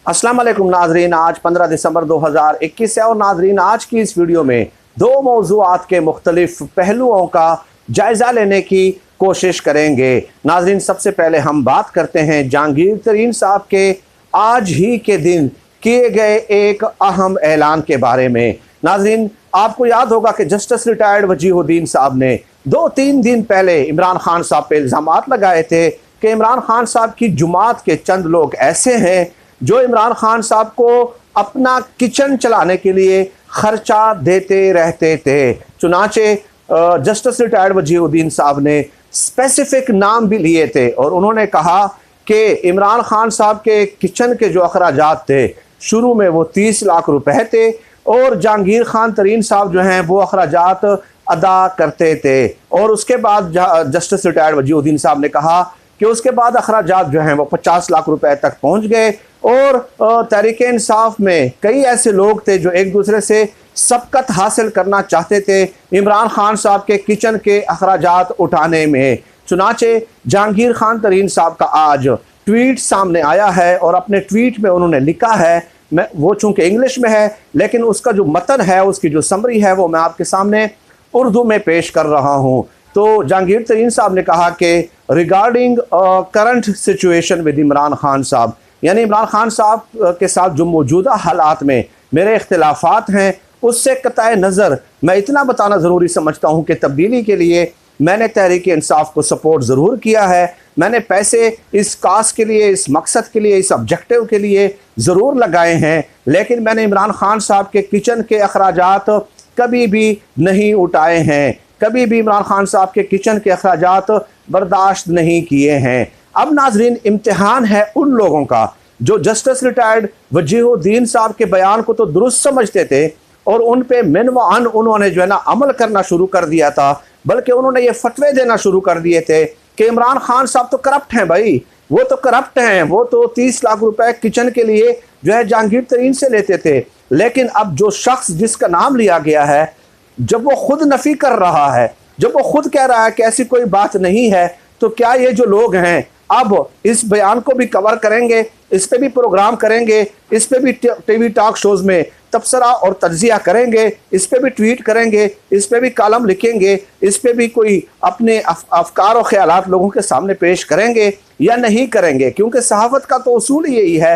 अस्सलाम वालेकुम नाजरीन, आज 15 दिसंबर 2021 है और नाजरीन आज की इस वीडियो में दो मौज़ूआत के मुख्तलिफ पहलुओं का जायज़ा लेने की कोशिश करेंगे। नाजरीन सबसे पहले हम बात करते हैं जहांगीर तरीन साहब के आज ही के दिन किए गए एक अहम ऐलान के बारे में। नाजरीन आपको याद होगा कि जस्टिस रिटायर्ड वजीहुद्दीन साहब ने 2-3 दिन पहले इमरान खान साहब पे इल्ज़ामात लगाए थे कि इमरान खान साहब की जुमात के चंद लोग ऐसे हैं जो इमरान खान साहब को अपना किचन चलाने के लिए खर्चा देते रहते थे। चुनाचे जस्टिस रिटायर्ड वजीहुद्दीन साहब ने स्पेसिफिक नाम भी लिए थे और उन्होंने कहा कि इमरान खान साहब के किचन के जो अखराजात थे शुरू में वो 30 लाख रुपए थे और जहांगीर खान तरीन साहब जो हैं वो अखराजात अदा करते थे। और उसके बाद जस्टिस रिटायर्ड वजीहुद्दीन साहब ने कहा कि उसके बाद अखराजात जो हैं वो 50 लाख रुपए तक पहुंच गए और तहरीक इंसाफ में कई ऐसे लोग थे जो एक दूसरे से सबकत हासिल करना चाहते थे इमरान खान साहब के किचन के अखराजात उठाने में। चुनाचे जहांगीर खान तरीन साहब का आज ट्वीट सामने आया है और अपने ट्वीट में उन्होंने लिखा है, मैं वो चूँकि इंग्लिश में है लेकिन उसका जो मतन है, उसकी जो समरी है वो मैं आपके सामने उर्दू में पेश कर रहा हूँ। तो जहांगीर तरीन साहब ने कहा कि regarding current situation with Imran Khan साहब, यानी इमरान खान साहब के साथ जो मौजूदा हालात में मेरे इख्तिलाफात हैं उससे कतई नज़र मैं इतना बताना ज़रूरी समझता हूँ कि तब्दीली के लिए मैंने तहरीक इंसाफ को सपोर्ट ज़रूर किया है। मैंने पैसे इस कास के लिए, इस मकसद के लिए, इस ऑब्जेक्टिव के लिए ज़रूर लगाए हैं, लेकिन मैंने इमरान खान साहब के किचन के अखराजात कभी भी नहीं उठाए हैं, कभी भी इमरान खान साहब के किचन के अखराजात बर्दाश्त नहीं किए हैं। अब नाजरीन इम्तिहान है उन लोगों का जो जस्टिस रिटायर्ड वजीहुद्दीन साहब के बयान को तो दुरुस्त समझते थे और उन पे मिन व अन उन्होंने जो है ना अमल करना शुरू कर दिया था, बल्कि उन्होंने ये फतवे देना शुरू कर दिए थे कि इमरान खान साहब तो करप्ट हैं भाई, वो तो करप्ट हैं, वो तो 30 लाख रुपए किचन के लिए जो है जहांगीर तरीन से लेते थे। लेकिन अब जो शख्स जिसका नाम लिया गया है, जब वो खुद नफी कर रहा है, जब वो खुद कह रहा है कि ऐसी कोई बात नहीं है, तो क्या ये जो लोग हैं अब इस बयान को भी कवर करेंगे, इस पे भी प्रोग्राम करेंगे, इस पे भी टीवी टॉक शोज में तबसरा और तज्जिया करेंगे, इस पे भी ट्वीट करेंगे, इस पे भी कॉलम लिखेंगे, इस पे भी कोई अपने अफकार और ख्यालात लोगों के सामने पेश करेंगे या नहीं करेंगे? क्योंकि सहाफत का तो उसूल यही है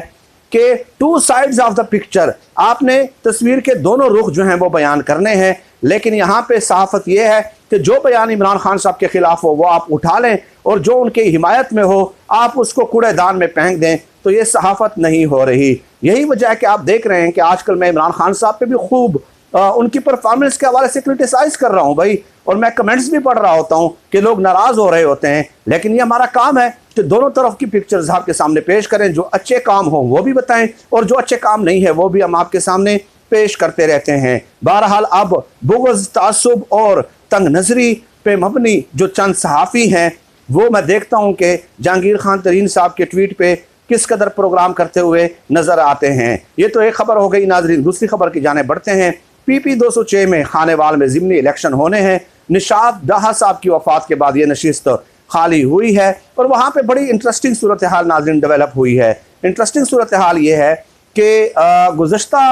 कि 2 साइड्स ऑफ द पिक्चर, आपने तस्वीर के दोनों रुख जो हैं वो बयान करने हैं। लेकिन यहाँ पे सहाफत ये है कि जो बयान इमरान खान साहब के खिलाफ हो वो आप उठा लें और जो उनकी हिमायत में हो आप उसको कूड़ेदान में फेंक दें, तो ये सहाफत नहीं हो रही। यही वजह है कि आप देख रहे हैं कि आजकल मैं इमरान खान साहब पे भी खूब उनकी परफॉर्मेंस के हवाले से क्रिटिसाइज कर रहा हूँ भाई, और मैं कमेंट्स भी पढ़ रहा होता हूँ कि लोग नाराज़ हो रहे होते हैं। लेकिन ये हमारा काम है कि दोनों तरफ की पिक्चर्स आपके सामने पेश करें, जो अच्छे काम हो वो भी बताएं और जो अच्छे काम नहीं है वो भी हम आपके सामने पेश करते रहते हैं। बहरहाल अब बुग़्ज़, तासुब और तंग नजरी पे मबनी जो चंद सहाफ़ी हैं वो मैं देखता हूँ कि जहांगीर खान तरीन साहब के ट्वीट पे किस कदर प्रोग्राम करते हुए नज़र आते हैं। ये तो एक खबर हो गई नाजरीन। दूसरी खबर की जाने बढ़ते हैं। PP 206 में खानेवाल में ज़िमनी इलेक्शन होने हैं। निशात डाहा साहब की वफ़ात के बाद ये नशिस्त खाली हुई है और वहाँ पे बड़ी इंटरेस्टिंग सूरत हाल नाजरीन डेवलप हुई है। इंटरेस्टिंग सूरत हाल ये है कि गुज़श्ता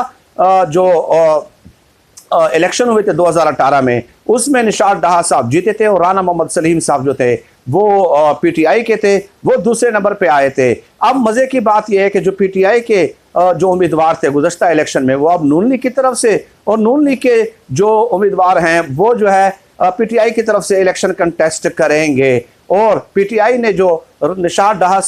जो इलेक्शन हुए थे 2018 में, उसमें निशात डाहा साहब जीते थे और राना मोहम्मद सलीम साहब जो थे वो PTI के थे, वो दूसरे नंबर पे आए थे। अब मज़े की बात यह है कि जो PTI के जो उम्मीदवार थे गुज़श्ता इलेक्शन में, वो अब नून लीग की तरफ से, और नून लीग के जो उम्मीदवार हैं वो जो है PTI की तरफ से इलेक्शन कंटेस्ट करेंगे। और PTI ने जो निशात डाहा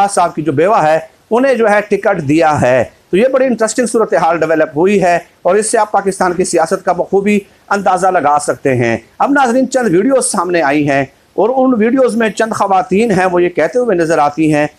साहब की जो बेवा है उन्हें जो है टिकट दिया है। तो ये बड़ी इंटरेस्टिंग सूरत हाल डेवलप हुई है और इससे आप पाकिस्तान की सियासत का बखूबी अंदाज़ा लगा सकते हैं। अब नाजरीन चंद वीडियोस सामने आई हैं और उन वीडियोस में चंद ख़वातीन हैं वो ये कहते हुए नज़र आती हैं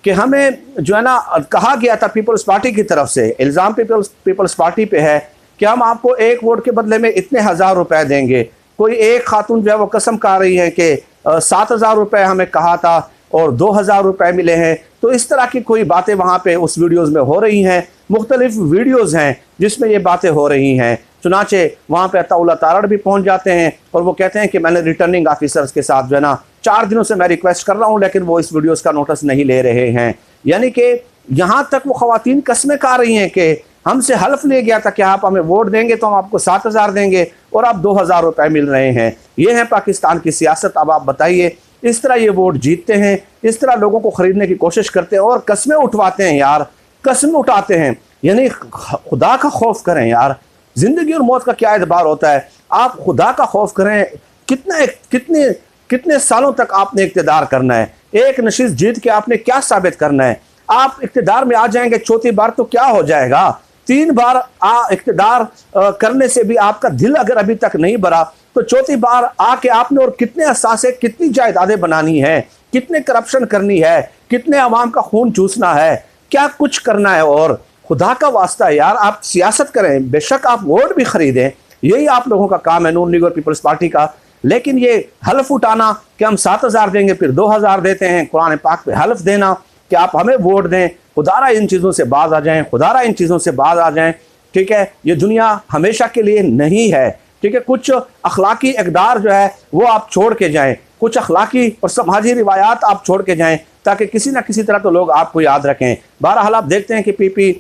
कि हमें जो है ना कहा गया था पीपल्स पार्टी की तरफ से, इल्ज़ाम पीपल्स पार्टी पे है कि हम आपको 1 वोट के बदले में इतने 1000 रुपए देंगे। कोई एक खातून जो है वो कसम खा रही है कि 7000 रुपये हमें कहा था और 2000 रुपये मिले हैं। तो इस तरह की कोई बातें वहाँ पे उस वीडियोस में हो रही हैं। मुख्तलिफ वीडियोस हैं जिसमें ये बातें हो रही हैं। चुनाचे वहाँ पे अताउल्लाह तारड़ भी पहुँच जाते हैं और वो कहते हैं कि मैंने रिटर्निंग ऑफिसर्स के साथ जो है ना 4 दिनों से मैं रिक्वेस्ट कर रहा हूँ, लेकिन वो इस वीडियोस का नोटिस नहीं ले रहे हैं। यानी कि यहाँ तक वो ख़वातीन कस्में खा रही हैं कि हमसे हल्फ ले गया था कि आप हमें वोट देंगे तो हम आपको 7,000 देंगे और आप 2,000 रुपये मिल रहे हैं। ये है पाकिस्तान की सियासत। अब आप बताइए, इस तरह ये वोट जीतते हैं, इस तरह लोगों को ख़रीदने की कोशिश करते हैं और कस्में उठवाते हैं यार, कस्में उठाते हैं। यानी खुदा का खौफ करें यार, ज़िंदगी और मौत का क्या एतबार होता है। आप खुदा का खौफ करें। कितने कितने सालों तक आपने इक़्तिदार करना है? एक नशिस्त जीत के आपने क्या साबित करना है? आप इक़्तिदार में आ जाएंगे चौथी बार तो क्या हो जाएगा? 3 बार इक़्तिदार करने से भी आपका दिल अगर अभी तक नहीं भरा तो चौथी बार आके आपने और कितने असासे, कितनी जायदादें बनानी है, कितने करप्शन करनी है, कितने अवाम का खून चूसना है, क्या कुछ करना है। और खुदा का वास्ता है यार, आप सियासत करें, बेशक आप वोट भी खरीदें, यही आप लोगों का काम है, नून लीग और पीपल्स पार्टी का। लेकिन ये हल्फ उठाना कि हम 7,000 देंगे फिर 2,000 देते हैं, कुरान पाक पे हल्फ देना कि आप हमें वोट दें, खुदारा इन चीज़ों से बाज आ जाएं, खुदारा इन चीज़ों से बाज आ जाएं। ठीक है, ये दुनिया हमेशा के लिए नहीं है। ठीक है, कुछ अखलाकी इक़दार जो है वो आप छोड़ के जाएं, कुछ अखलाकी और समाजी रिवायात आप छोड़ के जाएं, ताकि किसी ना किसी तरह तो लोग आपको याद रखें। बहरहाल आप देखते हैं कि PP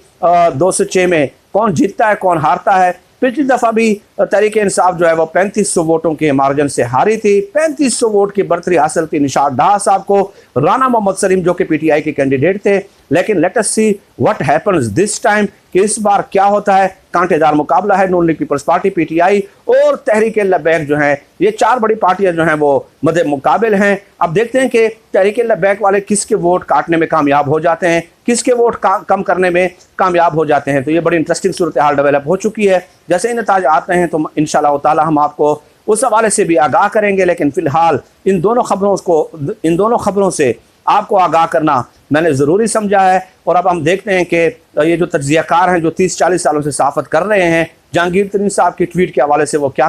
206 में कौन जीतता है, कौन हारता है। पिछली दफ़ा भी तहरीक इंसाफ जो है वो 3500 वोटों के मार्जिन से हारी थी। 3500 वोट की बढ़तरी हासिल की निशात डाह साहब को, राना मोहम्मद सलीम जो कि PTI के कैंडिडेट थे। लेकिन let us see what happens this time, कि इस बार क्या होता है। कांटेदार मुकाबला है, नून लीग पीपल्स पार्टी, PTI और तहरीक लब्बैक जो हैं, ये 4 बड़ी पार्टियां जो हैं वो मदे मुकाबिल हैं। अब देखते हैं कि तहरीक लब्बैक वाले किसके वोट काटने में कामयाब हो जाते हैं, किसके वोट कम करने में कामयाब हो जाते हैं। तो ये बड़ी इंटरेस्टिंग सूरत हाल डेवलप हो चुकी है। जैसे ही नताज आते हैं तो इंशाअल्लाह ताला हम आपको उस हवाले से भी आगाह करेंगे। लेकिन फ़िलहाल इन दोनों खबरों से आपको आगाह करना मैंने ज़रूरी समझा है। और अब हम देखते हैं कि ये जो तज्ज़ियाकार हैं, जो 30-40 सालों से सहाफ़त कर रहे हैं, जहांगीर तरीन साहब की ट्वीट के हवाले से वो क्या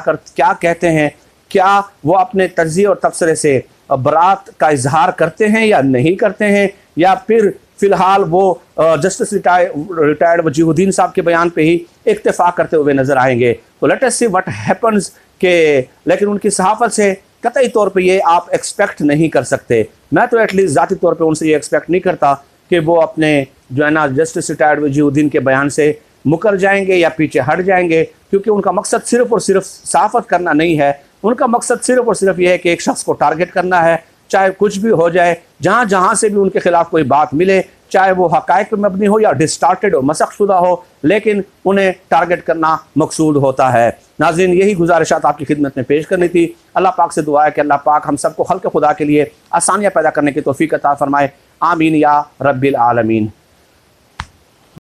कहते हैं, क्या वो अपने तज्ज़िये और तबसरे से बरात का इजहार करते हैं या नहीं करते हैं, या फिर फ़िलहाल वो जस्टिस रिटायर्ड वजीहुद्दीन साहब के बयान पे ही इक्तफ़ा करते हुए नज़र आएंगे। तो let us see what happens के, लेकिन उनकी सहाफ़त से कतई तौर पे ये आप एक्सपेक्ट नहीं कर सकते। मैं तो एटलीस्ट ज़ाती तौर पे उनसे ये एक्सपेक्ट नहीं करता कि वो अपने जो है ना जस्टिस रिटायर्ड वजीहुद्दीन के बयान से मुकर जाएंगे या पीछे हट जाएंगे, क्योंकि उनका मकसद सिर्फ़ और सिर्फ सहाफ़त करना नहीं है। उनका मकसद सिर्फ़ और सिर्फ ये है कि एक शख्स को टारगेट करना है, चाहे कुछ भी हो जाए, जहाँ से भी उनके खिलाफ कोई बात मिले, चाहे वो हक़ाइक़ पर मबनी हो या डिस्टार्टेड और मसख़शुदा हो, लेकिन उन्हें टारगेट करना मकसूद होता है। नाज़रीन, यही गुजारिशात आपकी खिदमत में पेश करनी थी। अल्लाह पाक से दुआ है कि अल्लाह पाक हम सबको खल्क़ खुदा के लिए आसानियाँ पैदा करने की तौफ़ीक़ अता फ़रमाए। आमीन या रब्बिल आलमीन।